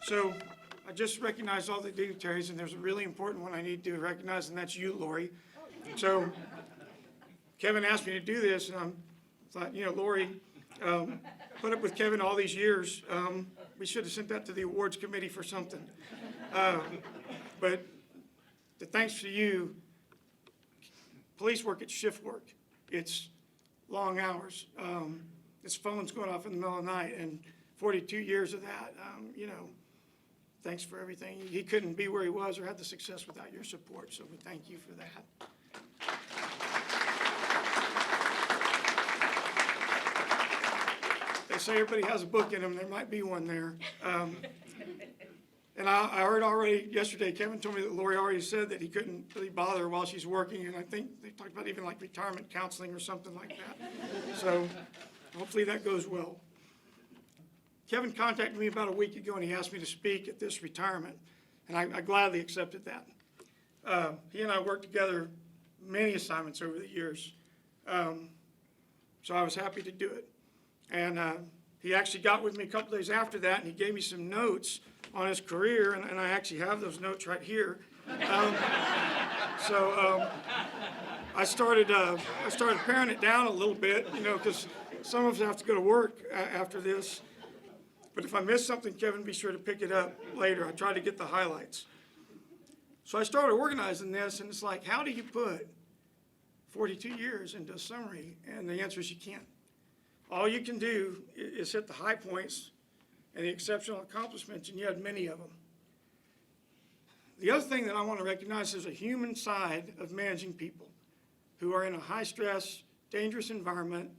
So I just recognized all the dignitaries, and there's a really important one I need to recognize, and that's you, Lori. So Kevin asked me to do this, and I thought, you know, Lori, put up with Kevin all these years. We should have sent that to the awards committee for something. But the thanks to you, police work, it's shift work. It's long hours. His phone's going off in the middle of the night, and 42 years of that, you know, thanks for everything. He couldn't be where he was or have the success without your support, so we thank you for that. They say everybody has a book in them. There might be one there. And I heard already yesterday, Kevin told me that Lori already said that he couldn't really bother her while she's working, and I think they talked about even like retirement counseling or something like that. So hopefully that goes well. Kevin contacted me about a week ago, and he asked me to speak at this retirement, and I gladly accepted that. He and I worked together many assignments over the years, so I was happy to do it. And he actually got with me a couple days after that, and he gave me some notes on his career, and I actually have those notes right here. I started paring it down a little bit, you know, because some of us have to go to work after this. But if I miss something, Kevin, be sure to pick it up later. I try to get the highlights. So I started organizing this, and it's like, how do you put 42 years into a summary? And the answer is you can't. All you can do is hit the high points and the exceptional accomplishments, and you had many of them. The other thing that I want to recognize is a human side of managing people who are in a high-stress, dangerous environment,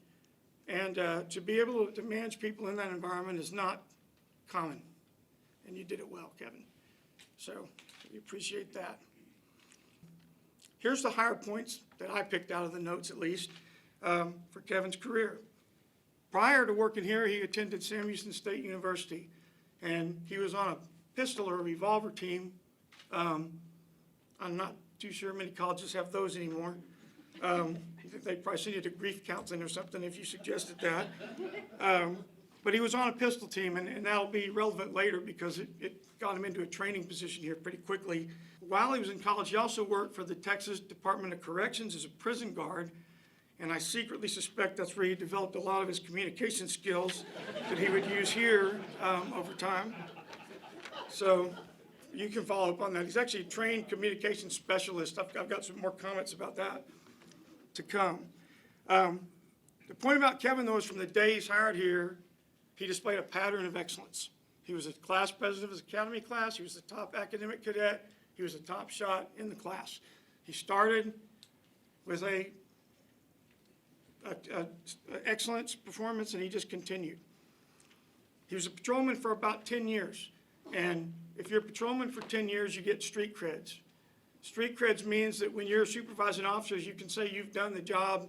and to be able to manage people in that environment is not common, and you did it well, Kevin. So we appreciate that. Here's the higher points that I picked out of the notes, at least, for Kevin's career. Prior to working here, he attended Sam Houston State University, and he was on a pistol or a revolver team. I'm not too sure many colleges have those anymore. They'd probably send you to grief counseling or something if you suggested that. But he was on a pistol team, and that'll be relevant later because it got him into a training position here pretty quickly. While he was in college, he also worked for the Texas Department of Corrections as a prison guard, and I secretly suspect that's where he developed a lot of his communication skills that he would use here over time. So you can follow up on that. He's actually a trained communication specialist. I've got some more comments about that to come. The point about Kevin, though, is from the day he's hired here, he displayed a pattern of excellence. He was a class president of his academy class. He was the top academic cadet. He was the top shot in the class. He started with a excellent performance, and he just continued. He was a patrolman for about 10 years, and if you're a patrolman for 10 years, you get street creds. Street creds means that when you're supervising officers, you can say you've done the job,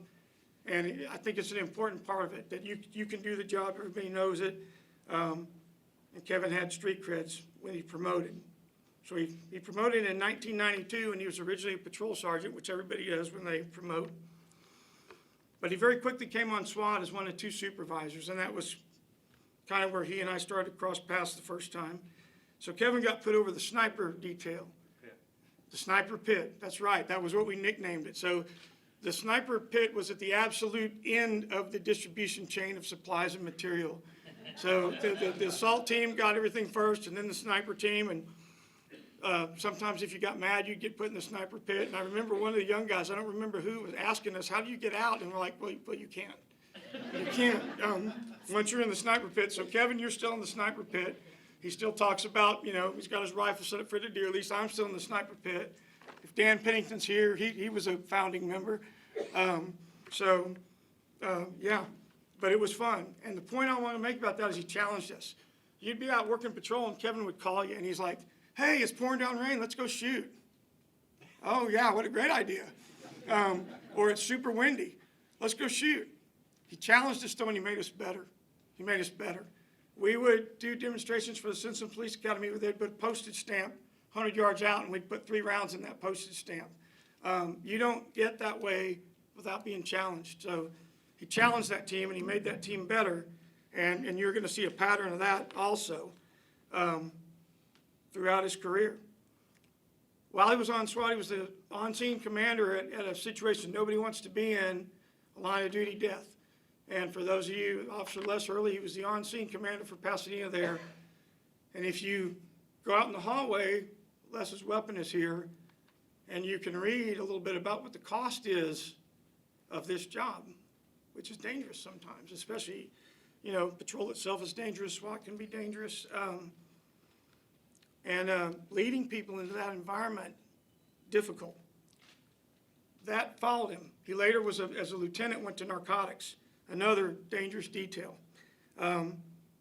and I think it's an important part of it, that you can do the job, everybody knows it, and Kevin had street creds when he promoted. So he promoted in 1992, and he was originally a patrol sergeant, which everybody does when they promote. But he very quickly came on SWAT as one of two supervisors, and that was kind of where he and I started to cross paths the first time. So Kevin got put over the sniper detail. The sniper pit, that's right, that was what we nicknamed it. So the sniper pit was at the absolute end of the distribution chain of supplies and material. So the assault team got everything first, and then the sniper team, and sometimes if you got mad, you'd get put in the sniper pit. And I remember one of the young guys, I don't remember who, was asking us, how do you get out? And we're like, well, you can't. You can't once you're in the sniper pit. So Kevin, you're still in the sniper pit. He still talks about, you know, he's got his rifle set up for the deer. At least I'm still in the sniper pit. If Dan Pennington's here, he was a founding member. Yeah, but it was fun. And the point I want to make about that is he challenged us. You'd be out working patrol, and Kevin would call you, and he's like, hey, it's pouring down rain, let's go shoot. Oh yeah, what a great idea. Or it's super windy, let's go shoot. He challenged us though, and he made us better. He made us better. We would do demonstrations for the Simpson Police Academy where they'd put a postage stamp 100 yards out, and we'd put 3 rounds in that postage stamp. You don't get that way without being challenged. So he challenged that team, and he made that team better, and you're going to see a pattern of that also. throughout his career. While he was on SWAT, he was the on-scene commander at a situation nobody wants to be in, a line of duty death. And for those of you, Officer Les Hurley, he was the on-scene commander for Pasadena there. And if you go out in the hallway, Les's weapon is here, and you can read a little bit about what the cost is of this job, which is dangerous sometimes, especially, you know, patrol itself is dangerous, SWAT can be dangerous. Leading people into that environment, difficult. That followed him. He later was, as a lieutenant, went to narcotics, another dangerous detail.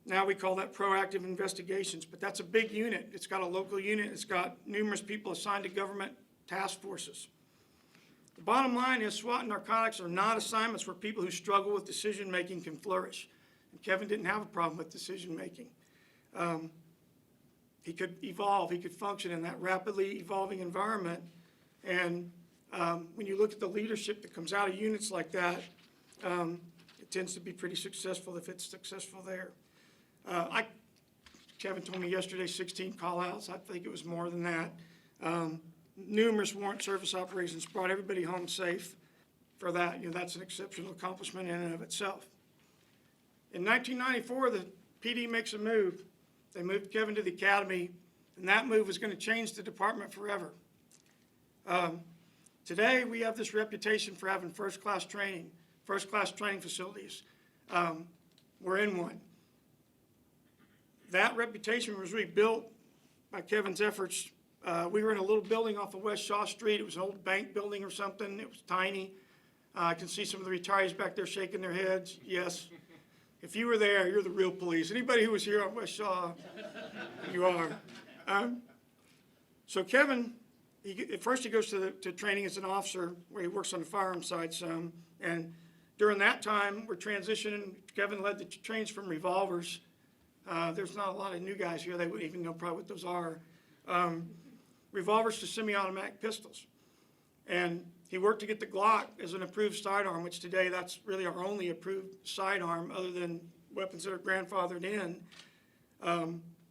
Now we call that proactive investigations, but that's a big unit. It's got a local unit. It's got numerous people assigned to government task forces. The bottom line is SWAT and narcotics are not assignments where people who struggle with decision-making can flourish. And Kevin didn't have a problem with decision-making. He could evolve, he could function in that rapidly evolving environment. And when you look at the leadership that comes out of units like that, it tends to be pretty successful if it's successful there. Kevin told me yesterday 16 call-outs. I think it was more than that. Numerous warrant service operations brought everybody home safe. For that, you know, that's an exceptional accomplishment in and of itself. In 1994, the PD makes a move. They moved Kevin to the academy, and that move was going to change the department forever. Today, we have this reputation for having first-class training facilities. We're in one. That reputation was rebuilt by Kevin's efforts. We were in a little building off of West Shaw Street. It was an old bank building or something. It was tiny. I can see some of the retirees back there shaking their heads. Yes. If you were there, you're the real police. Anybody who was here on West Shaw, you are. So Kevin, at first he goes to training as an officer, where he works on the firearm side some. And during that time, we're transitioning. Kevin led the trains from revolvers. There's not a lot of new guys here. They wouldn't even know probably what those are. Revolvers to semi-automatic pistols. And he worked to get the Glock as an approved sidearm, which today that's really our only approved sidearm other than weapons that are grandfathered in.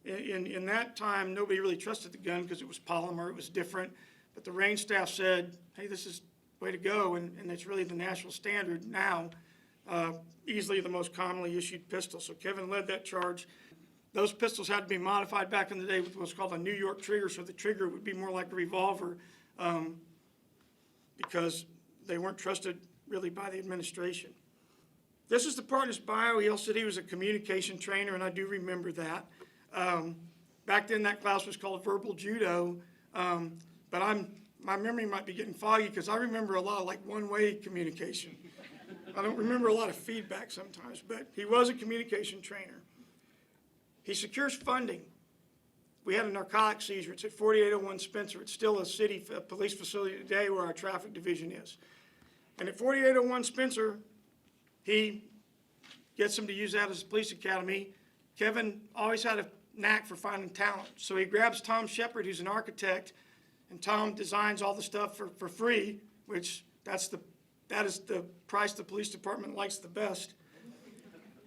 In that time, nobody really trusted the gun because it was polymer, it was different. But the range staff said, hey, this is the way to go, and it's really the national standard now, easily the most commonly issued pistol. So Kevin led that charge. Those pistols had to be modified back in the day with what's called a New York trigger, so the trigger would be more like a revolver, because they weren't trusted really by the administration. This is the part in his bio. He also said he was a communication trainer, and I do remember that. Back then, that class was called verbal judo, but my memory might be getting foggy because I remember a lot of like one-way communication. I don't remember a lot of feedback sometimes, but he was a communication trainer. He secures funding. We had a narcotics seizure. It's at 4801 Spencer. It's still a police facility today where our traffic division is. And at 4801 Spencer, he gets them to use that as a police academy. Kevin always had a knack for finding talent. So he grabs Tom Shepard, who's an architect, and Tom designs all the stuff for free, which that is the price the police department likes the best.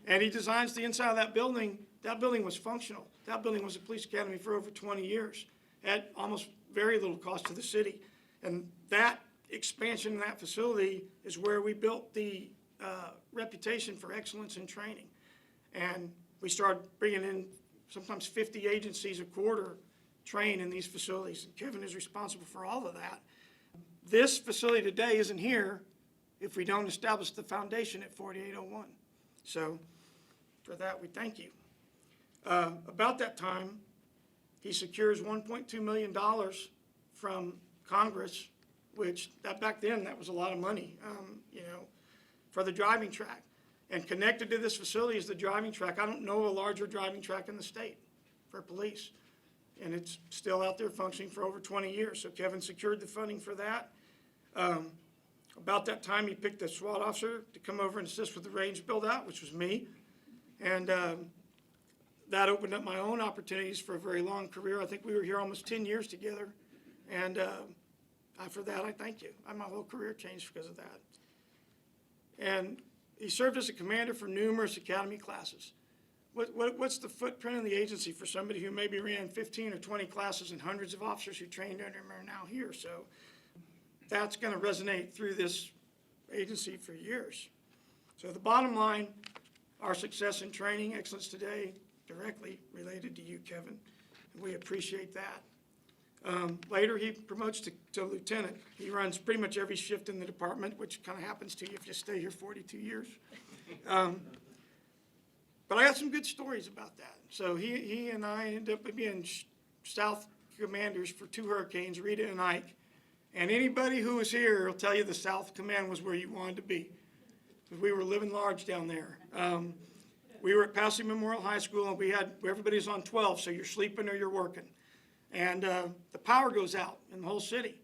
And he designs the inside of that building. That building was functional. That building was a police academy for over 20 years at almost very little cost to the city. And that expansion in that facility is where we built the reputation for excellence in training. And we started bringing in sometimes 50 agencies a quarter train in these facilities. And Kevin is responsible for all of that. This facility today isn't here if we don't establish the foundation at 4801. So for that, we thank you. About that time, he secures $1.2 million from Congress, which back then that was a lot of money, for the driving track. And connected to this facility is the driving track. I don't know a larger driving track in the state for police. And it's still out there functioning for over 20 years. So Kevin secured the funding for that. About that time, he picked a SWAT officer to come over and assist with the range build-out, which was me. And that opened up my own opportunities for a very long career. I think we were here almost 10 years together. And for that, I thank you. My whole career changed because of that. And he served as a commander for numerous academy classes. what's the footprint of the agency for somebody who maybe ran 15 or 20 classes and hundreds of officers who trained under him are now here? So that's going to resonate through this agency for years. So the bottom line, our success in training excellence today directly related to you, Kevin, and we appreciate that. Later, he promotes to lieutenant. He runs pretty much every shift in the department, which kind of happens to you if you stay here 42 years. But I got some good stories about that. So he and I ended up being South commanders for 2 hurricanes, Rita and Ike. And anybody who was here will tell you the South Command was where you wanted to be, because we were living large down there. We were at Pasadena Memorial High School, and everybody's on 12, so you're sleeping or you're working. And the power goes out in the whole city.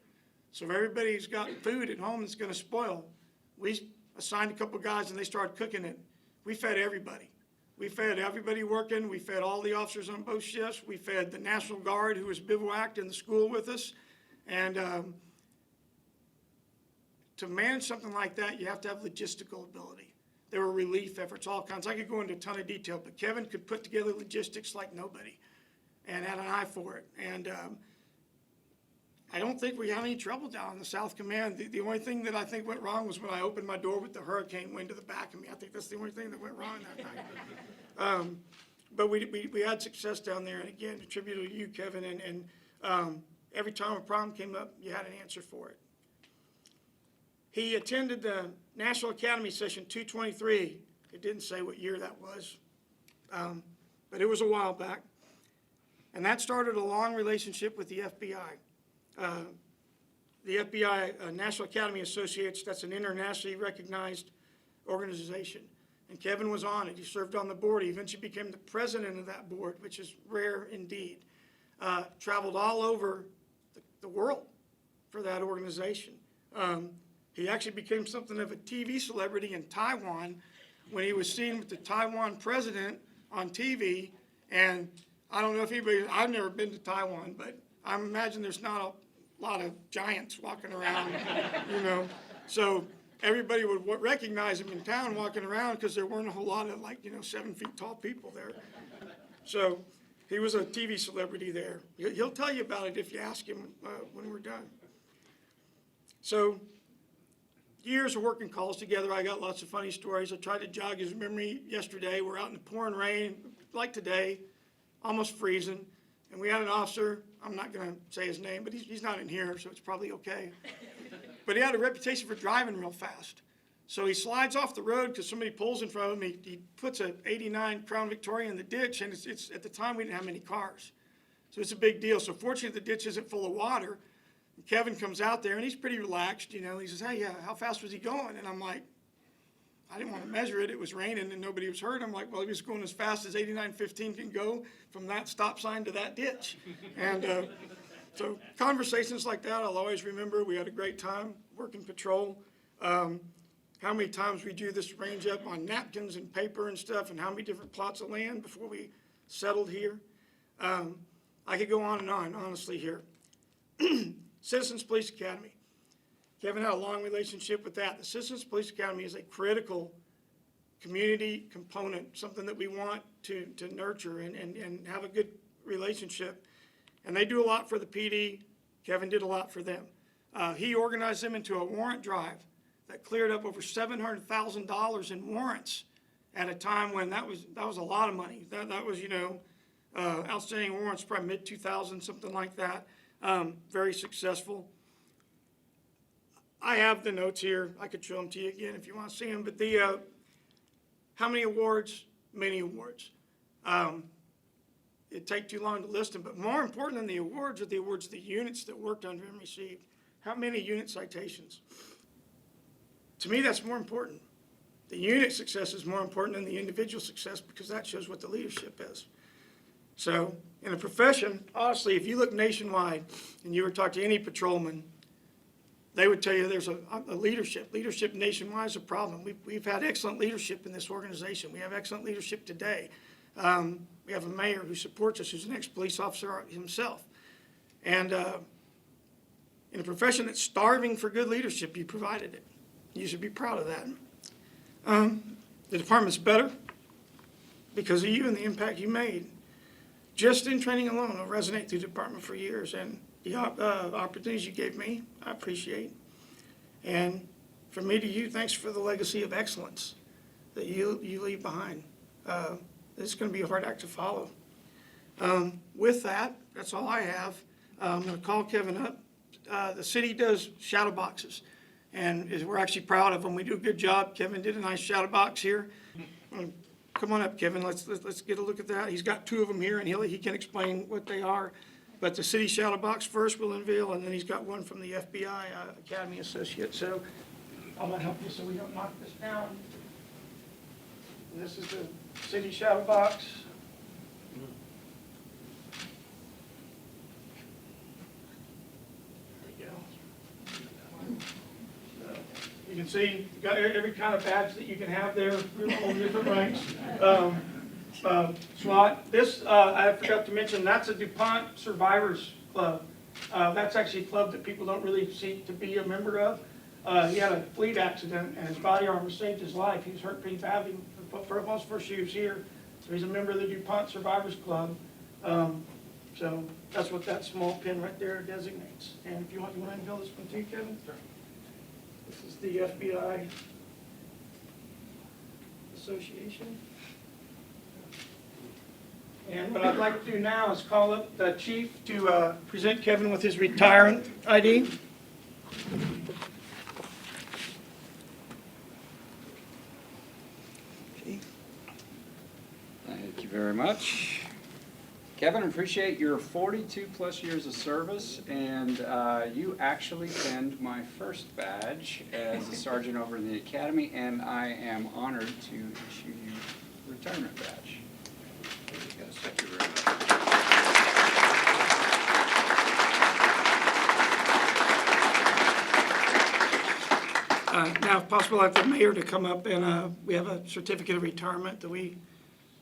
So if everybody's got food at home that's going to spoil, we assigned a couple guys and they started cooking it. We fed everybody. We fed everybody working. We fed all the officers on both shifts. We fed the National Guard who was bivouacked in the school with us. And to manage something like that, you have to have logistical ability. There were relief efforts, all kinds. I could go into a ton of detail, but Kevin could put together logistics like nobody and had an eye for it. And I don't think we had any trouble down in the South Command. The only thing that I think went wrong was when I opened my door with the hurricane wind to the back of me. I think that's the only thing that went wrong that night. But we had success down there, and again, attributed to you, Kevin, and every time a problem came up, you had an answer for it. He attended the National Academy Session 223. It didn't say what year that was, but it was a while back. And that started a long relationship with the FBI. The FBI, National Academy Associates, that's an internationally recognized organization. And Kevin was on it. He served on the board. He eventually became the president of that board, which is rare indeed. Traveled all over the world for that organization. He actually became something of a TV celebrity in Taiwan when he was seen with the Taiwan president on TV. And I don't know if anybody, I've never been to Taiwan, but I imagine there's not a lot of giants walking around, you know. So everybody would recognize him in town walking around because there weren't a whole lot of 7 feet tall people there. So he was a TV celebrity there. He'll tell you about it if you ask him when we're done. So years of working calls together, I got lots of funny stories. I tried to jog his memory yesterday. We're out in the pouring rain, like today, almost freezing. And we had an officer, I'm not going to say his name, but he's not in here, so it's probably okay. But he had a reputation for driving real fast. So he slides off the road because somebody pulls in front of him. He puts an '89 Crown Victoria in the ditch, and it's at the time we didn't have many cars. So it's a big deal. So fortunately, the ditch isn't full of water. And Kevin comes out there, and he's pretty relaxed. You know, he says, hey, how fast was he going? And I'm like, I didn't want to measure it. It was raining and nobody was hurt. I'm like, well, he was going as fast as 8915 can go from that stop sign to that ditch. And so conversations like that, I'll always remember. We had a great time working patrol. How many times we drew this range up on napkins and paper and stuff, and how many different plots of land before we settled here. I could go on and on, honestly, here. Citizens Police Academy. Kevin had a long relationship with that. The Citizens Police Academy is a critical community component, something that we want to nurture and have a good relationship. And they do a lot for the PD. Kevin did a lot for them. He organized them into a warrant drive that cleared up over $700,000 in warrants at a time when that was a lot of money. That was, outstanding warrants, probably mid-2000s, something like that. Very successful. I have the notes here. I could show them to you again if you want to see them. But how many awards? Many awards. It'd take too long to list them. But more important than the awards are the awards the units that worked under him received. How many unit citations? To me, that's more important. The unit success is more important than the individual success because that shows what the leadership is. So in a profession, honestly, if you look nationwide and you were to talk to any patrolman, they would tell you there's a leadership. Leadership nationwide is a problem. We've had excellent leadership in this organization. We have excellent leadership today. We have a mayor who supports us, who's an ex-police officer himself. And in a profession that's starving for good leadership, you provided it. You should be proud of that. The department's better. because of you and the impact you made. Just in training alone, it'll resonate through the department for years, and the opportunities you gave me, I appreciate. And from me to you, thanks for the legacy of excellence that you leave behind. It's going to be a hard act to follow. With that, that's all I have. I'm going to call Kevin up. The city does shadow boxes, and we're actually proud of them. We do a good job. Kevin did a nice shadow box here. Come on up, Kevin. Let's get a look at that. He's got 2 of them here, and he can explain what they are. But the city shadow box first will unveil, and then he's got one from the FBI Academy Associate. So I'm going to help you so we don't knock this down. And this is the city shadow box. You can see, you've got every kind of badge that you can have there, all different ranks. SWAT. This, I forgot to mention, that's a DuPont Survivors Club. That's actually a club that people don't really seek to be a member of. He had a fleet accident, and his body armor saved his life. He was hurt pretty badly for almost first year he was here. So he's a member of the DuPont Survivors Club. So that's what that small pin right there designates. And if you want to unveil this one too, Kevin? Sure. This is the FBI Association. And what I'd like to do now is call up the chief to present Kevin with his retirement ID. Thank you very much. Kevin, appreciate your 42+ years of service, and you actually pinned my first badge as a sergeant over in the academy, and I am honored to issue you a retirement badge. Yes, thank you very much. Now, if possible, I'd like the mayor to come up, and we have a certificate of retirement that we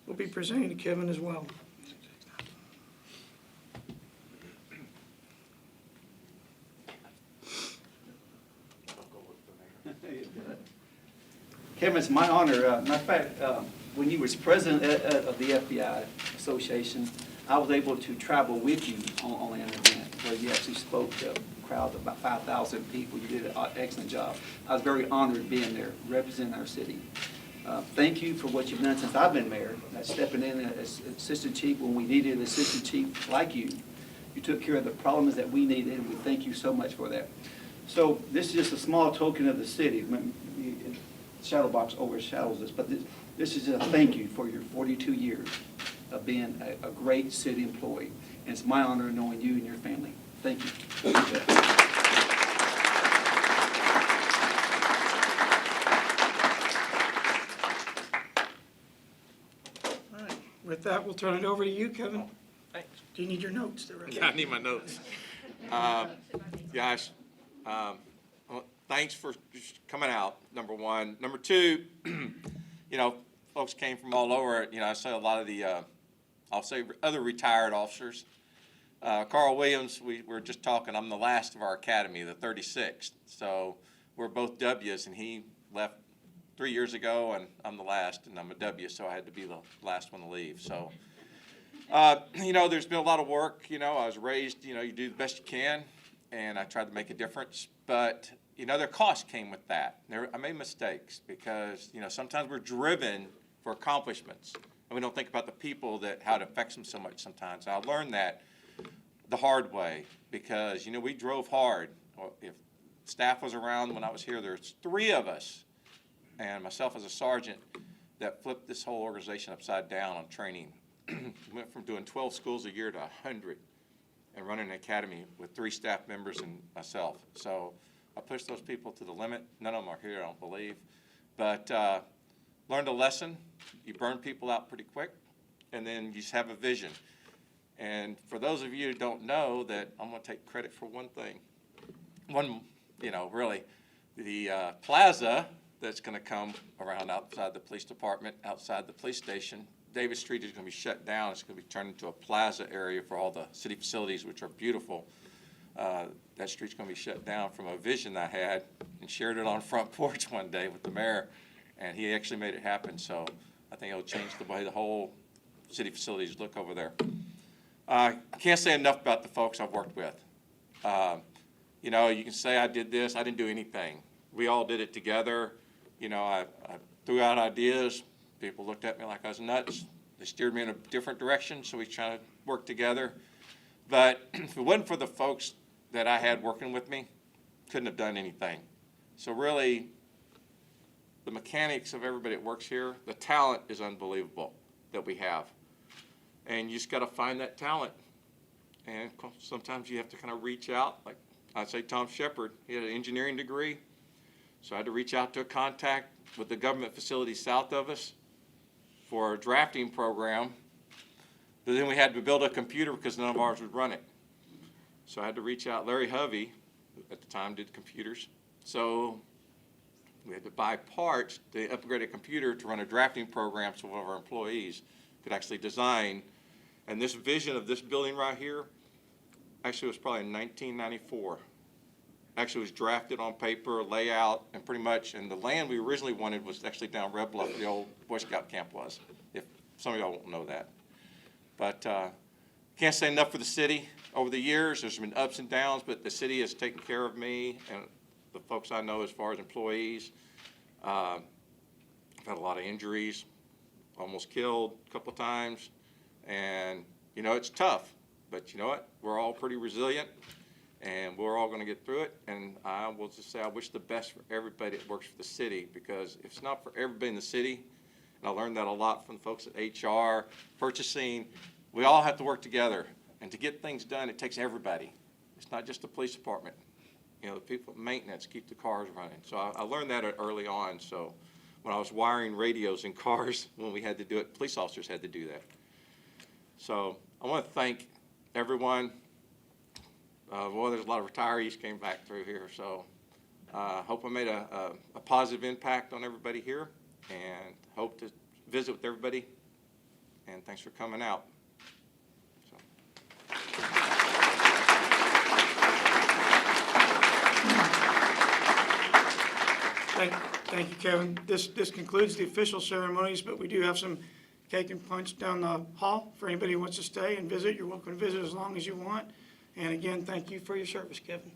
will be presenting to Kevin as well. Kevin, it's my honor. Matter of fact, when you was president of the FBI Association, I was able to travel with you on an event where you actually spoke to a crowd of about 5,000 people. You did an excellent job. I was very honored being there, representing our city. Thank you for what you've done since I've been mayor, stepping in as assistant chief when we needed an assistant chief like you. You took care of the problems that we needed, and we thank you so much for that. So this is just a small token of the city. Shadow box overshadows us, but this is a thank you for your 42 years of being a great city employee. And it's my honor knowing you and your family. Thank you. All right. With that, we'll turn it over to you, Kevin. Thanks. Do you need your notes? Yeah, I need my notes. Guys, well, thanks for coming out, number one. Number two, you know, folks came from all over. You know, I say a lot of the, I'll say other retired officers. Carl Williams, we were just talking, I'm the last of our academy, the 36th. So we're both W's, and he left 3 years ago, and I'm the last, and I'm a W, so I had to be the last one to leave. So, you know, there's been a lot of work. You know, I was raised, you know, you do the best you can, and I tried to make a difference. But, you know, their cost came with that. I made mistakes because, you know, sometimes we're driven for accomplishments, and we don't think about the people that, how it affects them so much sometimes. And I learned that the hard way because, you know, we drove hard. If staff was around when I was here, there's 3 of us, and myself as a sergeant, that flipped this whole organization upside down on training. Went from doing 12 schools a year to 100 and running an academy with 3 staff members and myself. So I pushed those people to the limit. None of them are here, I don't believe. But learned a lesson. You burn people out pretty quick, and then you just have a vision. And for those of you who don't know, that I'm going to take credit for one thing. You know, really, the plaza that's going to come around outside the police department, outside the police station, Davis Street is going to be shut down. It's going to be turned into a plaza area for all the city facilities, which are beautiful. That street's going to be shut down from a vision I had and shared it on front porch one day with the mayor, and he actually made it happen. So I think it'll change the way the whole city facilities look over there. I can't say enough about the folks I've worked with. You know, you can say I did this, I didn't do anything. We all did it together. You know, I threw out ideas. People looked at me like I was nuts. They steered me in a different direction, so we tried to work together. But if it wasn't for the folks that I had working with me, couldn't have done anything. So really, the mechanics of everybody that works here, the talent is unbelievable that we have. And you just got to find that talent. And sometimes you have to kind of reach out. Like I'd say Tom Shepard, he had an engineering degree. So I had to reach out to a contact with the government facility south of us for a drafting program. But then we had to build a computer because none of ours would run it. So I had to reach out. Larry Hovey, who at the time did computers. So we had to buy parts to upgrade a computer to run a drafting program so one of our employees could actually design. And this vision of this building right here actually was probably in 1994. Actually was drafted on paper, layout, and pretty much, and the land we originally wanted was actually down Red Bluff, the old Boy Scout camp was, if some of y'all won't know that. But can't say enough for the city. Over the years, there's been ups and downs, but the city has taken care of me and the folks I know as far as employees. I've had a lot of injuries, almost killed a couple of times, and you know, it's tough, but you know what? We're all pretty resilient, and we're all going to get through it. And I will just say I wish the best for everybody that works for the city, because if it's not for everybody in the city, and I learned that a lot from the folks at HR, purchasing, we all have to work together. And to get things done, it takes everybody. It's not just the police department. You know, the people at maintenance keep the cars running. So I learned that early on. So when I was wiring radios in cars, when we had to do it, police officers had to do that. So I want to thank everyone. Well, there's a lot of retirees came back through here. So I hope I made a positive impact on everybody here, and hope to visit with everybody. And thanks for coming out. Thank you, Kevin. This concludes the official ceremonies, but we do have some cake and punch down the hall for anybody who wants to stay and visit. You're welcome to visit as long as you want. And again, thank you for your service, Kevin.